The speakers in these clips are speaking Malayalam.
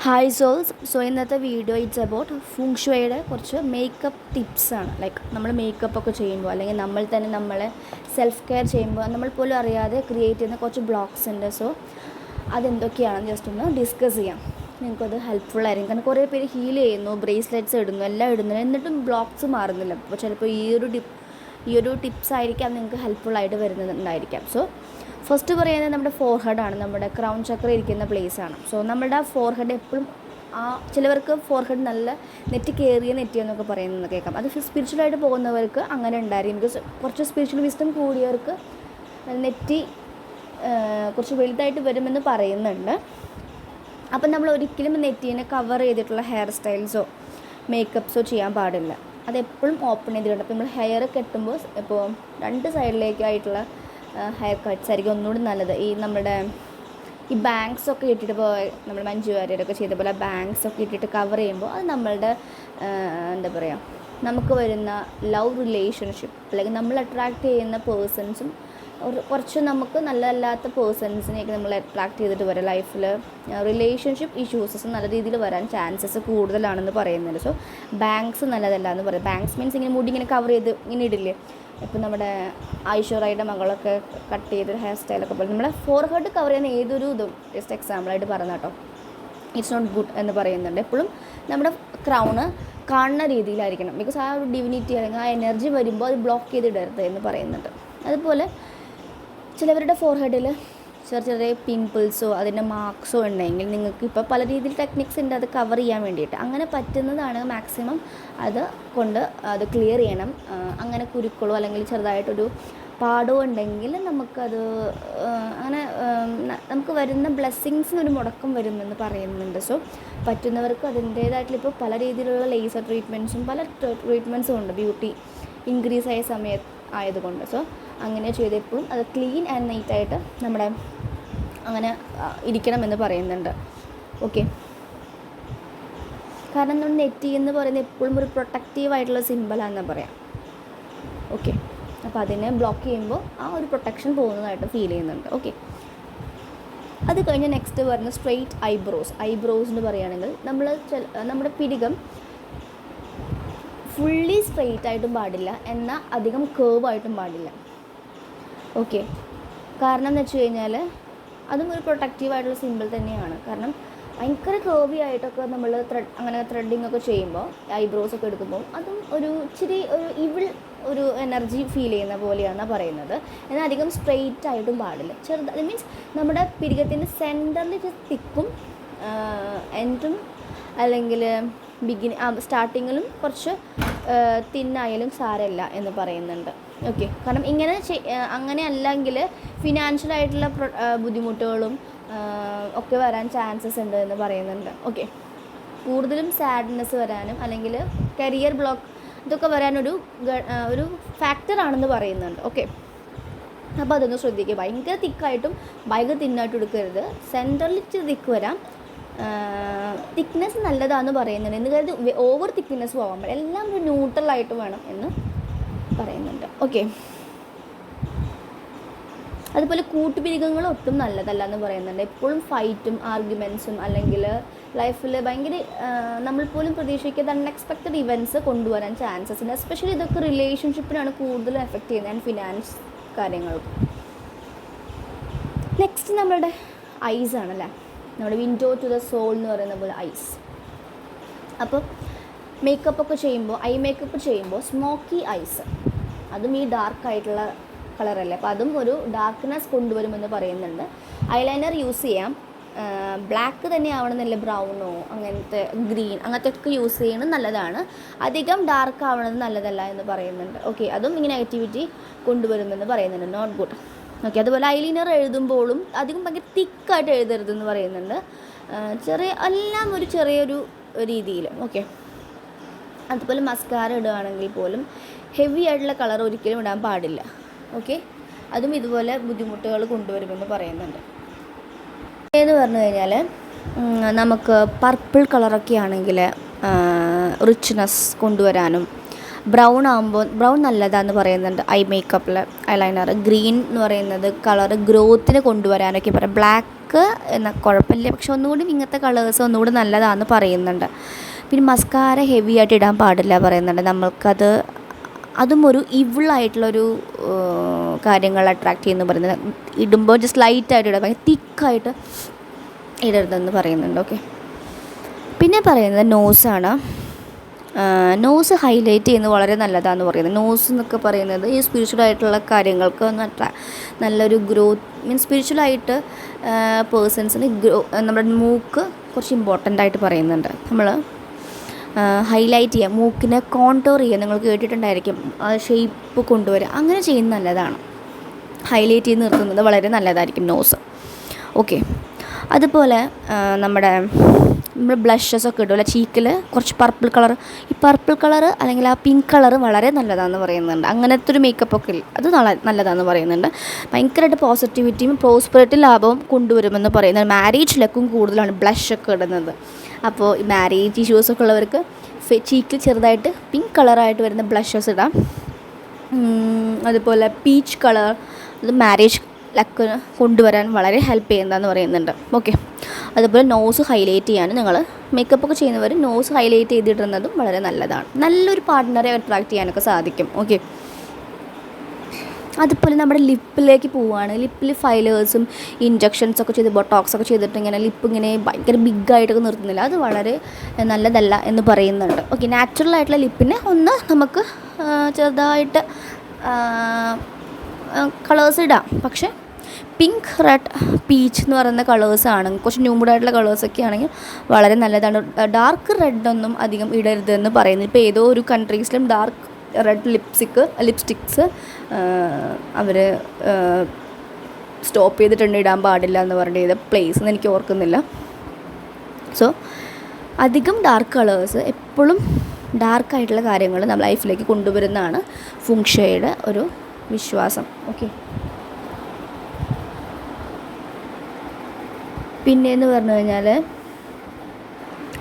Hi souls. സോ ഇന്നത്തെ വീഡിയോ ഇറ്റ്സ് അബൌട്ട് ഫുങ്ഷുവയുടെ കുറച്ച് മേക്കപ്പ് ടിപ്സാണ്. ലൈക്ക് നമ്മൾ മേക്കപ്പ് ഒക്കെ ചെയ്യുമ്പോൾ അല്ലെങ്കിൽ നമ്മൾ തന്നെ നമ്മളെ സെൽഫ് കെയർ ചെയ്യുമ്പോൾ നമ്മൾ പോലും അറിയാതെ ക്രിയേറ്റ് ചെയ്യുന്ന കുറച്ച് ബ്ലോക്സ് ഉണ്ട്. സോ അതെന്തൊക്കെയാണെന്ന് ജസ്റ്റ് ഒന്ന് ഡിസ്കസ് ചെയ്യാം. നിങ്ങൾക്കത് ഹെൽപ്ഫുൾ ആയിരിക്കും. കാരണം കുറേ പേര് ഹീൽ ചെയ്യുന്നു, ബ്രേസ്ലെറ്റ്സ് ഇടുന്നു, എല്ലാം ഇടുന്നു, എന്നിട്ടും ബ്ലോക്സ് മാറുന്നില്ല. അപ്പോൾ ചിലപ്പോൾ ഈ ഒരു ടിപ്സ് ആയിരിക്കാം നിങ്ങൾക്ക് ഹെൽപ്ഫുള്ളായിട്ട് വരുന്നുണ്ടായിരിക്കാം. സോ ഫസ്റ്റ് പറയുന്നത് നമ്മുടെ ഫോർഹെഡാണ്. നമ്മുടെ ക്രൗൺ ചക്ര ഇരിക്കുന്ന പ്ലേസാണ്. സോ നമ്മുടെ ഫോർഹെഡ് എപ്പോഴും ചിലവർക്ക് ഫോർഹെഡ് നല്ല നെറ്റി കയറിയ നെറ്റിയെന്നൊക്കെ പറയുന്നത് കേൾക്കാം. അത് സ്പിരിച്വലായിട്ട് പോകുന്നവർക്ക് അങ്ങനെ ഉണ്ടായിരിക്കും. ബിക്കോസ് കുറച്ച് സ്പിരിച്വൽ വിസ്ഡം കൂടിയവർക്ക് നെറ്റി കുറച്ച് വലുതായിട്ട് വരുമെന്ന് പറയുന്നുണ്ട്. അപ്പം നമ്മൾ ഒരിക്കലും നെറ്റീനെ കവർ ചെയ്തിട്ടുള്ള ഹെയർ സ്റ്റൈൽസോ മേക്കപ്പ്സോ ചെയ്യാൻ പാടില്ല. അതെപ്പോഴും ഓപ്പൺ ചെയ്തിട്ടുണ്ട്. അപ്പോൾ നമ്മൾ ഹെയർ കെട്ടുമ്പോൾ ഇപ്പോൾ രണ്ട് സൈഡിലേക്കായിട്ടുള്ള ഹെയർ കട്ട്സ് ആയിരിക്കും ഒന്നുകൂടി നല്ലത്. നമ്മുടെ ഈ ബാങ്ക്സൊക്കെ ഇട്ടിട്ട് ഇപ്പോൾ നമ്മൾ മഞ്ജു വാര്യരൊക്കെ ചെയ്ത പോലെ ബാങ്ക്സൊക്കെ ഇട്ടിട്ട് കവർ ചെയ്യുമ്പോൾ അത് നമ്മളുടെ എന്താ പറയുക, നമുക്ക് വരുന്ന ലവ് റിലേഷൻഷിപ്പ് അല്ലെങ്കിൽ നമ്മൾ അട്രാക്റ്റ് ചെയ്യുന്ന പേഴ്സൺസും കുറച്ച് നമുക്ക് നല്ലതല്ലാത്ത പേഴ്സൺസിനെയൊക്കെ നമ്മൾ അട്രാക്റ്റ് ചെയ്തിട്ട് വരാം. ലൈഫിൽ റിലേഷൻഷിപ്പ് ഇഷ്യൂസസ് നല്ല രീതിയിൽ വരാൻ ചാൻസസ് കൂടുതലാണെന്ന് പറയുന്നുണ്ട്. സോ ബാങ്ക്സ് നല്ലതല്ല എന്ന് പറയും. ബാങ്ക്സ് മീൻസ് ഇങ്ങനെ മുടി ഇങ്ങനെ കവർ ചെയ്ത് ഇങ്ങനെ ഇടില്ലേ. ഇപ്പം നമ്മുടെ ഐശ്വര്യയുടെ മകളൊക്കെ കട്ട് ചെയ്ത് ഹെയർ സ്റ്റൈലൊക്കെ പോലെ നമ്മുടെ ഫോർഹെഡ് കവർ ചെയ്യുന്ന ഏതൊരു ഇതും ജസ്റ്റ് എക്സാമ്പിളായിട്ട് പറഞ്ഞ കേട്ടോ, ഇറ്റ്സ് നോട്ട് ഗുഡ് എന്ന് പറയുന്നുണ്ട്. എപ്പോഴും നമ്മുടെ ക്രൗണ് കാണുന്ന രീതിയിലായിരിക്കണം. ബിക്കോസ് ആ ഒരു ഡിവിനിറ്റി അല്ലെങ്കിൽ ആ എനർജി വരുമ്പോൾ അത് ബ്ലോക്ക് ചെയ്തിടരുത് എന്ന് പറയുന്നുണ്ട്. അതുപോലെ ചിലവരുടെ ഫോർഹെഡിൽ ചെറിയ പിമ്പിൾസോ അതിൻ്റെ മാർക്സോ ഉണ്ടെങ്കിൽ നിങ്ങൾക്ക് ഇപ്പോൾ പല രീതിയിൽ ടെക്നിക്സ് ഉണ്ട് അത് കവർ ചെയ്യാൻ വേണ്ടിയിട്ട്. അങ്ങനെ പറ്റുന്നതാണ് മാക്സിമം അത് കൊണ്ട് അത് ക്ലിയർ ചെയ്യണം. അങ്ങനെ കുരുക്കളോ അല്ലെങ്കിൽ ചെറുതായിട്ടൊരു പാടോ ഉണ്ടെങ്കിൽ നമുക്കത് അങ്ങനെ നമുക്ക് വരുന്ന ബ്ലെസ്സിങ്സിനൊരു മുടക്കം വരുമെന്ന് പറയുന്നുണ്ട്. സോ പറ്റുന്നവർക്ക് അതിൻ്റേതായിട്ടുള്ള ഇപ്പോൾ പല രീതിയിലുള്ള ലേസർ ട്രീറ്റ്മെൻറ്റ്സും പല ട്രീറ്റ്മെൻറ്റ്സും ഉണ്ട് ബ്യൂട്ടി ഇൻക്രീസ് ആയ സമയത്ത് ആയതുകൊണ്ട്. സോ അങ്ങനെ ചെയ്തപ്പോഴും അത് ക്ലീൻ ആൻഡ് നീറ്റായിട്ട് നമ്മുടെ അങ്ങനെ ഇരിക്കണമെന്ന് പറയുന്നുണ്ട്. ഓക്കെ, കാരണം നമ്മൾ നെറ്റി എന്ന് പറയുന്നത് എപ്പോഴും ഒരു പ്രൊട്ടക്റ്റീവായിട്ടുള്ള സിമ്പിളാണെന്ന് പറയാം. ഓക്കെ, അപ്പോൾ അതിനെ ബ്ലോക്ക് ചെയ്യുമ്പോൾ ആ ഒരു പ്രൊട്ടക്ഷൻ പോകുന്നതായിട്ട് ഫീൽ ചെയ്യുന്നുണ്ട്. ഓക്കെ, അത് കഴിഞ്ഞ് നെക്സ്റ്റ് വരുന്ന സ്ട്രെയിറ്റ് ഐബ്രോസ് എന്ന് പറയുകയാണെങ്കിൽ നമ്മുടെ പിരികം ഫുള്ളി സ്ട്രെയിറ്റ് ആയിട്ടും പാടില്ല, എന്നാൽ അധികം കേർവായിട്ടും പാടില്ല. ഓക്കെ, കാരണം എന്ന് വെച്ച് കഴിഞ്ഞാൽ അതും ഒരു പ്രൊട്ടക്റ്റീവായിട്ടുള്ള സിമ്പിൾ തന്നെയാണ്. കാരണം ഭയങ്കര കേർവി ആയിട്ടൊക്കെ നമ്മൾ അങ്ങനെ ത്രെഡിങ് ഒക്കെ ചെയ്യുമ്പോൾ ഐബ്രോസ് ഒക്കെ എടുക്കുമ്പോൾ അതും ഇച്ചിരി ഒരു എനർജി ഫീൽ ചെയ്യുന്ന പോലെയാണ് പറയുന്നത്. എന്നാൽ അധികം സ്ട്രെയിറ്റ് ആയിട്ടും പാടില്ല. അത് മീൻസ് നമ്മുടെ പിരികത്തിൻ്റെ സെൻറ്ററിൽ തിക്കും എൻഡും അല്ലെങ്കിൽ സ്റ്റാർട്ടിങ്ങിലും കുറച്ച് തിന്നായാലും സാരമില്ല എന്ന് പറയുന്നുണ്ട്. ഓക്കെ, കാരണം അങ്ങനെ അല്ലെങ്കിൽ ഫിനാൻഷ്യലായിട്ടുള്ള ബുദ്ധിമുട്ടുകളും ഒക്കെ വരാൻ ചാൻസസ് ഉണ്ട് എന്ന് പറയുന്നുണ്ട്. ഓക്കെ, കൂടുതലും സാഡ്നെസ് വരാനും അല്ലെങ്കിൽ കരിയർ ബ്ലോക്ക് ഇതൊക്കെ വരാനൊരു ഫാക്ടറാണെന്ന് പറയുന്നുണ്ട്. ഓക്കെ, അപ്പോൾ അതൊന്ന് ശ്രദ്ധിക്കുക. ഭയങ്കര തിക്കായിട്ടും ഭയങ്കര തിന്നായിട്ടും എടുക്കരുത്. സെൻറ്ററിൽ ഇച്ചിരി തിക്ക് വരാം. തിക്നെസ് നല്ലതാണെന്ന് പറയുന്നുണ്ട്. എന്ന് കരുതി ഓവർ തിക്നെസ് പോകാൻ പാടില്ല. എല്ലാം ഒരു ന്യൂട്രലായിട്ട് വേണം എന്ന് പറയുന്നുണ്ട്. ഓക്കെ, അതുപോലെ കൂട്ടുപിരികങ്ങൾ ഒട്ടും നല്ലതല്ല എന്ന് പറയുന്നുണ്ട്. എപ്പോഴും ഫൈറ്റും ആർഗ്യുമെൻറ്റ്സും അല്ലെങ്കിൽ ലൈഫിൽ ഭയങ്കര നമ്മൾ പോലും പ്രതീക്ഷിക്കാത്ത അൺഎക്സ്പെക്റ്റഡ് ഇവൻറ്റ്സ് കൊണ്ടുവരാൻ ചാൻസസ് ഉണ്ട്. എസ്പെഷ്യലി ഇതൊക്കെ റിലേഷൻഷിപ്പിനാണ് കൂടുതൽ എഫക്റ്റ് ചെയ്യുന്നത് ആൻഡ് ഫിനാൻസ് കാര്യങ്ങൾക്ക്. നെക്സ്റ്റ് നമ്മളുടെ ഐസ് ആണല്ലേ, നമ്മുടെ വിൻഡോ ടു ദ സോൾ എന്ന് പറയുന്ന പോലെ ഐസ്. അപ്പോൾ മേക്കപ്പൊക്കെ ചെയ്യുമ്പോൾ ഐ മേക്കപ്പ് ചെയ്യുമ്പോൾ സ്മോക്കി ഐസ്, അതും ഈ ഡാർക്കായിട്ടുള്ള കളറല്ലേ, അപ്പോൾ അതും ഒരു ഡാർക്ക്നെസ് കൊണ്ടുവരുമെന്ന് പറയുന്നുണ്ട്. ഐലൈനർ യൂസ് ചെയ്യാം. ബ്ലാക്ക് തന്നെ ആവണമെന്നില്ല, ബ്രൗണോ അങ്ങനത്തെ ഗ്രീൻ അങ്ങനത്തെ ഒക്കെ യൂസ് ചെയ്യുന്നത് നല്ലതാണ്. അധികം ഡാർക്ക് ആവണത് നല്ലതല്ല എന്ന് പറയുന്നുണ്ട്. ഓക്കെ, അതും ഇങ്ങനെ നെഗറ്റിവിറ്റി കൊണ്ടുവരുമെന്ന് പറയുന്നുണ്ട്. Not good. ഓക്കെ, അതുപോലെ ഐലൈനർ എഴുതുമ്പോഴും അധികം ഭയങ്കര തിക്കായിട്ട് എഴുതരുതെന്ന് പറയുന്നുണ്ട്. എല്ലാം ഒരു ചെറിയൊരു രീതിയിൽ. ഓക്കെ, അതുപോലെ മസ്കാര ഇടുകയാണെങ്കിൽ പോലും ഹെവി ആയിട്ടുള്ള കളർ ഒരിക്കലും ഇടാൻ പാടില്ല. ഓക്കെ, അതും ഇതുപോലെ ബുദ്ധിമുട്ടുകൾ കൊണ്ടുവരുമെന്ന് പറയുന്നുണ്ട്. എന്ന് പറഞ്ഞു കഴിഞ്ഞാൽ നമുക്ക് പർപ്പിൾ കളറൊക്കെ ആണെങ്കിൽ റിച്ച്നെസ് കൊണ്ടുവരാനും ബ്രൗൺ നല്ലതാണെന്ന് പറയുന്നുണ്ട്. ഐ മേക്കപ്പിൽ ഐലൈനർ ഗ്രീൻ എന്ന് പറയുന്നത് കളർ ഗ്രോത്തിന് കൊണ്ടുവരാനൊക്കെ പറയാം. ബ്ലാക്ക് ബ്ലാക്ക് കുഴപ്പമില്ല, പക്ഷെ ഒന്നുകൂടി ഇങ്ങനത്തെ കളേഴ്സ് ഒന്നുകൂടി നല്ലതാണെന്ന് പറയുന്നുണ്ട്. പിന്നെ മസ്കാര ഹെവി ആയിട്ട് ഇടാൻ പാടില്ല പറയുന്നുണ്ട്. നമ്മൾക്കത് അതും ഒരു ഇവിളായിട്ടുള്ളൊരു കാര്യങ്ങൾ അട്രാക്റ്റ് ചെയ്യുന്നു പറയുന്നത്. ഇടുമ്പോൾ ജസ്റ്റ് ലൈറ്റായിട്ട് ഇടുക, ഭയങ്കര തിക്കായിട്ട് ഇടരുതെന്ന് പറയുന്നുണ്ട്. ഓക്കെ, പിന്നെ പറയുന്നത് നോസാണ്. നോസ് ഹൈലൈറ്റ് ചെയ്യുന്നത് വളരെ നല്ലതാണെന്ന് പറയുന്നത്. നോസ് എന്നൊക്കെ പറയുന്നത് ഈ സ്പിരിച്വലായിട്ടുള്ള കാര്യങ്ങൾക്ക് നല്ലൊരു ഗ്രോത്ത് മീൻസ് സ്പിരിച്വലായിട്ട് പേഴ്സൺസിന് നമ്മുടെ മൂക്ക് കുറച്ച് ഇമ്പോർട്ടൻ്റ് ആയിട്ട് പറയുന്നുണ്ട്. നമ്മൾ ഹൈലൈറ്റ് ചെയ്യുക, മൂക്കിനെ കോണ്ടോർ ചെയ്യുക, നിങ്ങൾ കേട്ടിട്ടുണ്ടായിരിക്കും, ആ ഷേപ്പ് കൊണ്ടുവരിക, അങ്ങനെ ചെയ്യുന്നത് നല്ലതാണ്. ഹൈലൈറ്റ് ചെയ്ത് നിർത്തുന്നത് വളരെ നല്ലതായിരിക്കും നോസ്. ഓക്കെ, അതുപോലെ നമ്മുടെ ബ്ലഷസൊക്കെ ഇടുമല്ലോ ചീക്കിൽ, കുറച്ച് പർപ്പിൾ കളർ, ഈ പർപ്പിൾ കളർ അല്ലെങ്കിൽ ആ പിങ്ക് കളർ വളരെ നല്ലതാണെന്ന് പറയുന്നുണ്ട്. അങ്ങനത്തെ ഒരു മേക്കപ്പൊക്കെ ഇല്ല, അത് നല്ലതാണെന്ന് പറയുന്നുണ്ട്. ഭയങ്കരമായിട്ട് പോസിറ്റിവിറ്റിയും പ്രോസ്പെറിറ്റി ലാഭവും കൊണ്ടുവരുമെന്ന് പറയുന്നത്. മാരേജിലൊക്കെ കൂടുതലാണ് ബ്ലഷൊക്കെ ഇടുന്നത്. അപ്പോൾ ഈ മാരേജ് ഇഷ്യൂസൊക്കെ ഉള്ളവർക്ക് ചീക്കിൽ ചെറുതായിട്ട് പിങ്ക് കളറായിട്ട് വരുന്ന ബ്ലഷസ് ഇടാം. അതുപോലെ പീച്ച് കളർ, അത് മാരേജ് ലക്ക് കൊണ്ടുവരാൻ വളരെ ഹെൽപ്പ് ചെയ്യുന്നതെന്ന് പറയുന്നുണ്ട്. ഓക്കെ, അതുപോലെ നോസ് ഹൈലൈറ്റ് ചെയ്യാൻ നിങ്ങൾ മേക്കപ്പൊക്കെ ചെയ്യുന്നവർ നോസ് ഹൈലൈറ്റ് ചെയ്തിടുന്നതും വളരെ നല്ലതാണ്. നല്ലൊരു പാർട്ട്ണറെ അട്രാക്റ്റ് ചെയ്യാനൊക്കെ സാധിക്കും. ഓക്കെ, അതുപോലെ നമ്മുടെ ലിപ്പിലേക്ക് പോവുകയാണ്. ലിപ്പിൽ ഫൈലേഴ്സും ഇഞ്ചക്ഷൻസൊക്കെ ചെയ്ത് ബൊട്ടോക്സൊക്കെ ചെയ്തിട്ട് ഇങ്ങനെ ലിപ്പ് ഇങ്ങനെ ഭയങ്കര ബിഗ്ഗായിട്ടൊക്കെ നിർത്തുന്നില്ല, അത് വളരെ നല്ലതല്ല എന്ന് പറയുന്നുണ്ട്. ഓക്കെ, നാച്ചുറലായിട്ടുള്ള ലിപ്പിനെ ഒന്ന് നമുക്ക് ചെറുതായിട്ട് കളേഴ്സ് ഇടാം, പക്ഷേ പിങ്ക്, റെഡ്, പീച്ച് എന്ന് പറയുന്ന കളേഴ്സാണ്, കുറച്ച് ന്യൂഡായിട്ടുള്ള കളേഴ്സൊക്കെ ആണെങ്കിൽ വളരെ നല്ലതാണ്. ഡാർക്ക് റെഡൊന്നും അധികം ഇടരുതെന്ന് പറയുന്നു. ഇപ്പോൾ ഏതോ ഒരു കൺട്രീസിലും ഡാർക്ക് റെഡ് ലിപ്സ്റ്റിക്സ് അവർ സ്റ്റോപ്പ് ചെയ്തിട്ടുണ്ട്, ഇടാൻ പാടില്ല എന്ന് പറഞ്ഞിട്ട് ഏത് പ്ലേസ് എന്ന് എനിക്ക് ഓർക്കുന്നില്ല. സോ അധികം ഡാർക്ക് കളേഴ്സ്, എപ്പോഴും ഡാർക്കായിട്ടുള്ള കാര്യങ്ങൾ നമ്മൾ ലൈഫിലേക്ക് കൊണ്ടുവരുന്നതാണ് ഫുങ്ഷയുടെ ഒരു വിശ്വാസം. ഓക്കെ, പിന്നെയെന്ന് പറഞ്ഞു കഴിഞ്ഞാൽ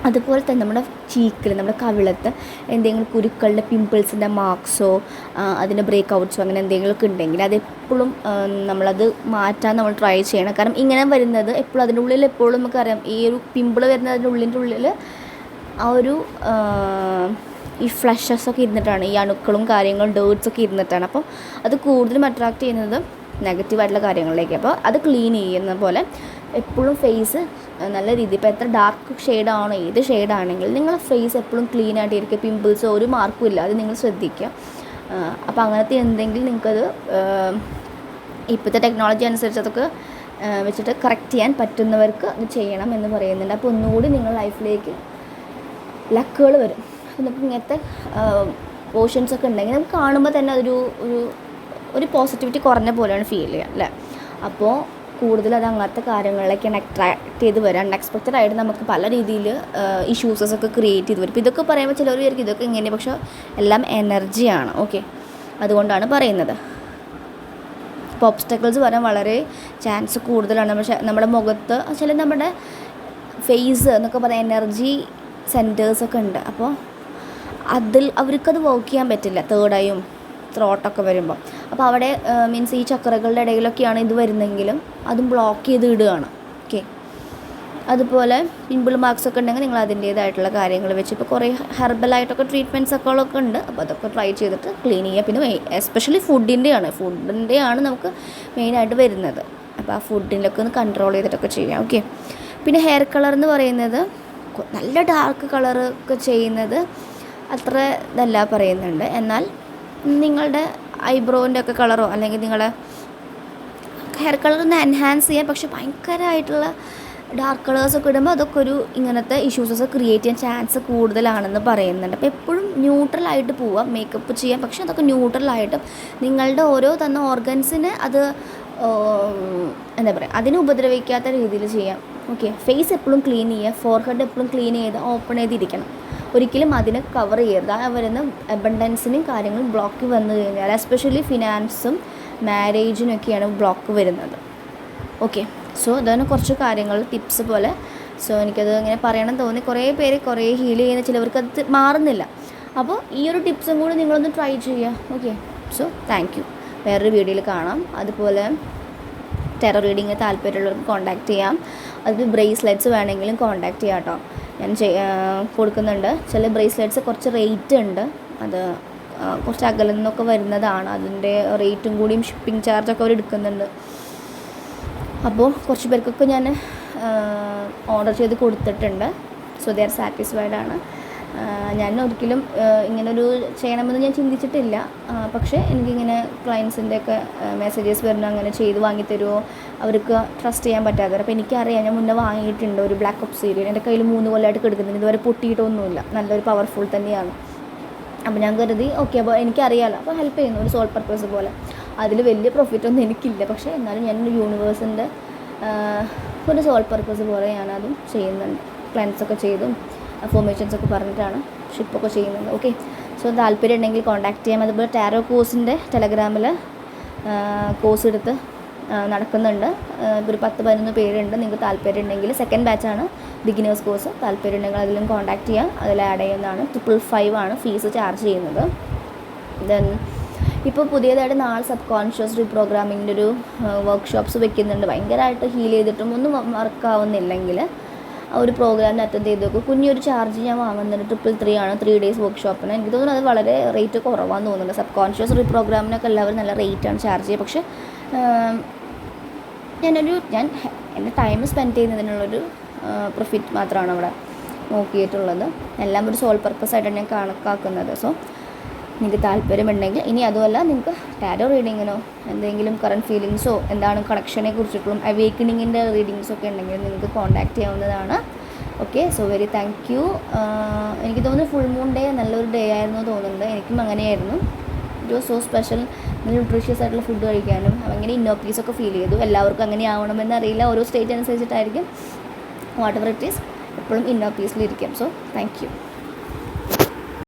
അതുപോലെ തന്നെ നമ്മുടെ ചീക്കിൽ, നമ്മുടെ കവിളത്ത് എന്തെങ്കിലും കുരുക്കളുടെ പിമ്പിൾസിൻ്റെ മാർക്സോ അതിൻ്റെ ബ്രേക്ക് ഔട്ട്സോ അങ്ങനെ എന്തെങ്കിലുമൊക്കെ ഉണ്ടെങ്കിൽ അതെപ്പോഴും നമ്മളത് മാറ്റാൻ നമ്മൾ ട്രൈ ചെയ്യണം. കാരണം ഇങ്ങനെ വരുന്നത് എപ്പോഴും അതിൻ്റെ ഉള്ളിൽ എപ്പോഴും നമുക്കറിയാം, ഈ ഒരു പിമ്പിൾ വരുന്നതിൻ്റെ ഉള്ളിൽ ആ ഒരു ഈ ഫ്ലഷസൊക്കെ ഇരുന്നിട്ടാണ്, ഈ അണുക്കളും കാര്യങ്ങളും ഡേർട്സൊക്കെ ഇരുന്നിട്ടാണ്. അപ്പോൾ അത് കൂടുതലും അട്രാക്റ്റ് ചെയ്യുന്നത് നെഗറ്റീവായിട്ടുള്ള കാര്യങ്ങളിലേക്ക്. അപ്പോൾ അത് ക്ലീൻ ചെയ്യുന്ന പോലെ എപ്പോഴും ഫേസ് നല്ല രീതിയിൽ, ഇപ്പോൾ എത്ര ഡാർക്ക് ഷെയ്ഡാണോ ഏത് ഷെയ്ഡാണെങ്കിലും നിങ്ങളുടെ ഫേസ് എപ്പോഴും ക്ലീൻ ആയിട്ട് ഇരിക്കുക, പിമ്പിൾസോ ഒരു മാർക്കും ഇല്ല, അത് നിങ്ങൾ ശ്രദ്ധിക്കുക. അപ്പോൾ അങ്ങനത്തെ എന്തെങ്കിലും നിങ്ങൾക്കത് ഇപ്പോഴത്തെ ടെക്നോളജി അനുസരിച്ച് അതൊക്കെ വെച്ചിട്ട് കറക്റ്റ് ചെയ്യാൻ പറ്റുന്നവർക്ക് അത് ചെയ്യണം എന്ന് പറയുന്നുണ്ട്. അപ്പോൾ ഒന്നുകൂടി നിങ്ങൾ ലൈഫിലേക്ക് ലക്കുകൾ വരും. നമുക്ക് ഇങ്ങനത്തെ പോർഷൻസൊക്കെ ഉണ്ടെങ്കിൽ നമുക്ക് കാണുമ്പോൾ തന്നെ അതൊരു ഒരു പോസിറ്റിവിറ്റി കുറഞ്ഞ പോലെയാണ് ഫീൽ ചെയ്യുക അല്ലേ. അപ്പോൾ കൂടുതൽ അത് അങ്ങനത്തെ കാര്യങ്ങളിലേക്കാണ് അട്രാക്റ്റ് ചെയ്ത് വരിക. അൺഎക്സ്പെക്റ്റഡ് ആയിട്ട് നമുക്ക് പല രീതിയിൽ ഇഷ്യൂസൊക്കെ ക്രിയേറ്റ് ചെയ്ത് വരും. ഇപ്പോൾ ഇതൊക്കെ പറയുമ്പോൾ ചിലർ വിചാരിക്കും ഇതൊക്കെ ഇങ്ങനെ, പക്ഷേ എല്ലാം എനർജിയാണ്. ഓക്കെ, അതുകൊണ്ടാണ് പറയുന്നത്. ഇപ്പോൾ ഒബ്സ്റ്റക്കിൾസ് വരാൻ വളരെ ചാൻസ് കൂടുതലാണ്. നമ്മുടെ മുഖത്ത് ചില നമ്മുടെ ഫേസ് എന്നൊക്കെ പറയാൻ എനർജി സെൻറ്റേഴ്സൊക്കെ ഉണ്ട്. അപ്പോൾ അവർക്കത് വർക്ക് ചെയ്യാൻ പറ്റില്ല, തേർഡ് ഐയും ത്രോട്ടൊക്കെ വരുമ്പോൾ. അപ്പോൾ അവിടെ മീൻസ് ഈ ചക്രകളുടെ ഇടയിലൊക്കെയാണ് ഇത് വരുന്നെങ്കിലും അതും ബ്ലോക്ക് ചെയ്ത് ഇടുകയാണ്. ഓക്കെ, അതുപോലെ പിമ്പിൾ മാർക്സ് ഒക്കെ ഉണ്ടെങ്കിൽ നിങ്ങൾ അതിൻ്റേതായിട്ടുള്ള കാര്യങ്ങൾ വെച്ച് ഇപ്പോൾ കുറേ ഹെർബലായിട്ടൊക്കെ ട്രീറ്റ്മെൻറ്റ്സൊക്കെ ഉണ്ട്. അപ്പോൾ അതൊക്കെ ട്രൈ ചെയ്തിട്ട് ക്ലീൻ ചെയ്യുക. പിന്നെ എസ്പെഷ്യലി ഫുഡിൻ്റെയാണ് നമുക്ക് മെയിനായിട്ട് വരുന്നത്. അപ്പോൾ ആ ഫുഡിലൊക്കെ ഒന്ന് കൺട്രോൾ ചെയ്തിട്ടൊക്കെ ചെയ്യാം. ഓക്കെ, പിന്നെ ഹെയർ കളർ എന്ന് പറയുന്നത് നല്ല ഡാർക്ക് കളറൊക്കെ ചെയ്യുന്നത് അത്ര ഇതല്ല പറയുന്നുണ്ട്. എന്നാൽ നിങ്ങളുടെ ഐബ്രോവിൻ്റെ ഒക്കെ കളറോ അല്ലെങ്കിൽ നിങ്ങളുടെ ഹെയർ കളർ ഒന്ന് എൻഹാൻസ് ചെയ്യാം, പക്ഷെ ഭയങ്കരമായിട്ടുള്ള ഡാർക്ക് കളേഴ്സൊക്കെ ഇടുമ്പോൾ അതൊക്കെ ഒരു ഇങ്ങനത്തെ ഇഷ്യൂസസ് ക്രിയേറ്റ് ചെയ്യാൻ ചാൻസ് കൂടുതലാണെന്ന് പറയുന്നുണ്ട്. അപ്പോൾ എപ്പോഴും ന്യൂട്രലായിട്ട് പോവാം, മേക്കപ്പ് ചെയ്യാം, പക്ഷെ അതൊക്കെ ന്യൂട്രലായിട്ടും നിങ്ങളുടെ ഓരോ തന്ന ഓർഗൻസിന് അത് എന്താ പറയുക അതിനെ ഉപദ്രവിക്കാത്ത രീതിയിൽ ചെയ്യാം. ഓക്കെ, ഫേസ് എപ്പോഴും ക്ലീൻ ചെയ്യുക, ഫോർഹെഡ് എപ്പോഴും ക്ലീൻ ചെയ്ത് ഓപ്പൺ ചെയ്തിരിക്കണം. ഒരിക്കലും അതിനെ കവർ ചെയ്യരുത്. ആ വരുന്ന അബണ്ടൻസിനും കാര്യങ്ങളും ബ്ലോക്ക് വന്നു കഴിഞ്ഞാൽ എസ്പെഷ്യലി ഫിനാൻസും മാരേജിനൊക്കെയാണ് ബ്ലോക്ക് വരുന്നത്. ഓക്കെ, സോ അതാണ് കുറച്ച് കാര്യങ്ങൾ ടിപ്സ് പോലെ. സോ എനിക്കത് ഇങ്ങനെ പറയണം തോന്നി. കുറേ പേര് കുറേ ഹീൽ ചെയ്യുന്ന ചിലവർക്ക് അത് മാറുന്നില്ല. അപ്പോൾ ഈ ഒരു ടിപ്സും കൂടി നിങ്ങളൊന്ന് ട്രൈ ചെയ്യുക. Okay, so thank you. വേറൊരു വീഡിയോയിൽ കാണാം. അതുപോലെ ടാരോ റീഡിങ് താല്പര്യമുള്ളവർക്ക് കോൺടാക്റ്റ് ചെയ്യാം. അതിൽ ബ്രേസ്ലെറ്റ്സ് വേണമെങ്കിലും കോൺടാക്റ്റ് ചെയ്യാം കേട്ടോ. ഞാൻ കൊടുക്കുന്നുണ്ട്. ചില ബ്രേസ്ലെറ്റ്സ് കുറച്ച് റേറ്റ് ഉണ്ട്, അത് കുറച്ച് അകലിൽ നിന്നൊക്കെ വരുന്നതാണ്, അതിൻ്റെ റേറ്റും കൂടിയും ഷിപ്പിംഗ് ചാർജൊക്കെ അവർ എടുക്കുന്നുണ്ട്. അപ്പോൾ കുറച്ച് പേർക്കൊക്കെ ഞാൻ ഓർഡർ ചെയ്ത് കൊടുത്തിട്ടുണ്ട്. സോ ദേ ആർ സാറ്റിസ്ഫൈഡ് ആണ്. ഞാൻ ഒരിക്കലും ഇങ്ങനൊരു ചെയ്യണമെന്ന് ഞാൻ ചിന്തിച്ചിട്ടില്ല. പക്ഷേ എനിക്കിങ്ങനെ ക്ലയൻസിൻ്റെയൊക്കെ മെസ്സേജസ് വരുന്നു, അങ്ങനെ ചെയ്ത് വാങ്ങിത്തരുമോ, അവർക്ക് ട്രസ്റ്റ് ചെയ്യാൻ പറ്റാത്തവർ. അപ്പോൾ എനിക്കറിയാം, ഞാൻ മുന്നേ വാങ്ങിയിട്ടുണ്ട് ഒരു ബ്ലാക്ക് ഒബ്സിഡിയൻ. എൻ്റെ കയ്യിൽ 3 കൊല്ലമായിട്ട് കിടക്കുന്നുണ്ട്, ഇതുവരെ പൊട്ടിയിട്ടൊന്നുമില്ല, നല്ലൊരു പവർഫുൾ തന്നെയാണ്. അപ്പോൾ ഞാൻ കരുതി ഓക്കെ, അപ്പോൾ എനിക്കറിയാമല്ലോ, അപ്പോൾ ഹെൽപ്പ് ചെയ്യുന്നു, ഒരു സോൾ പർപ്പസ് പോലെ. അതിൽ വലിയ പ്രോഫിറ്റൊന്നും എനിക്കില്ല, പക്ഷേ എന്നാലും ഞാനൊരു യൂണിവേഴ്സിൻ്റെ ഒരു സോൾ പർപ്പസ് പോലെ ഞാനതും ചെയ്യുന്നുണ്ട്. ക്ലയൻസൊക്കെ ചെയ്തും ഫോർമേഷൻസൊക്കെ പറഞ്ഞിട്ടാണ് ഷിപ്പൊക്കെ ചെയ്യുന്നത്. ഓക്കെ, സോ താല്പര്യം ഉണ്ടെങ്കിൽ കോൺടാക്ട് ചെയ്യാം. അതുപോലെ ടാരോ കോഴ്സിൻ്റെ ടെലഗ്രാമിൽ കോഴ്സ് എടുത്ത് നടക്കുന്നുണ്ട്. ഒരു 10-11 പേരുണ്ട്. നിങ്ങൾക്ക് താല്പര്യം ഉണ്ടെങ്കിൽ സെക്കൻഡ് ബാച്ചാണ് ബിഗിനേഴ്സ് കോഴ്സ്. താല്പര്യം ഉണ്ടെങ്കിൽ അതിലും കോൺടാക്ട് ചെയ്യാം, അതിൽ ആഡ് ചെയ്യുന്നതാണ്. 555 ആണ് ഫീസ് ചാർജ് ചെയ്യുന്നത്. ദെൻ ഇപ്പോൾ പുതിയതായിട്ട് നാളെ സബ് കോൺഷ്യസ് റീപ്രോഗ്രാമിങ്ങിൻ്റെ ഒരു വർക്ക്ഷോപ്സ് വെക്കുന്നുണ്ട്. ഭയങ്കരമായിട്ട് ഹീൽ ചെയ്തിട്ടും ഒന്നും വർക്കാവുന്നില്ലെങ്കിൽ ആ ഒരു പ്രോഗ്രാമിന് അറ്റൻഡ് ചെയ്ത് നോക്കും. കുഞ്ഞൊരു ചാർജ് ഞാൻ വാങ്ങുന്നുണ്ട്. 333 ആണ് 3 ഡേയ്സ് വർക്ക്ഷോപ്പിന്. എനിക്ക് തോന്നുന്നു അത് വളരെ റേറ്റ് കുറവാന്ന് തോന്നുന്നുണ്ട്. സബ് കോൺഷ്യസ് റീപ്രോഗ്രാമിനൊക്കെ എല്ലാവരും നല്ല റേറ്റാണ് ചാർജ് ചെയ്യുക. പക്ഷേ ഞാൻ എൻ്റെ ടൈം സ്പെൻഡ് ചെയ്യുന്നതിനുള്ളൊരു പ്രോഫിറ്റ് മാത്രമാണ് അവിടെ നോക്കിയിട്ടുള്ളത്. എല്ലാം ഒരു സോൾ പർപ്പസ് ആയിട്ടാണ് ഞാൻ കണക്കാക്കുന്നത്. സോ നിങ്ങൾക്ക് താല്പര്യമുണ്ടെങ്കിൽ, ഇനി അതുമല്ല നിങ്ങൾക്ക് ടാരോ റീഡിങ്ങിനോ എന്തെങ്കിലും കറൻറ്റ് ഫീലിങ്സോ എന്താണ് കണക്ഷനെ കുറിച്ചിട്ടുള്ള അവേക്കണിങ്ങിൻ്റെ റീഡിങ്സൊക്കെ ഉണ്ടെങ്കിൽ നിങ്ങൾക്ക് കോൺടാക്റ്റ് ചെയ്യാവുന്നതാണ്. Okay, so very thank you. എനിക്ക് തോന്നുന്നു ഫുൾ മൂൺ ഡേ നല്ലൊരു ഡേ ആയിരുന്നു തോന്നുന്നുണ്ട്. എനിക്കും അങ്ങനെയായിരുന്നു. It was so special. നല്ല ന്യൂട്രീഷ്യസ് ആയിട്ടുള്ള ഫുഡ് കഴിക്കാനും അങ്ങനെ ഇന്നോ പീസൊക്കെ ഫീൽ ചെയ്തു. എല്ലാവർക്കും അങ്ങനെ ആവണമെന്ന് അറിയില്ല, ഓരോ സ്റ്റേറ്റ് അനുസരിച്ചിട്ടായിരിക്കും. വാട്ട് എവർ ഇറ്റ് ഈസ്, എപ്പോഴും ഇന്നോ പീസിലിരിക്കും. So thank you.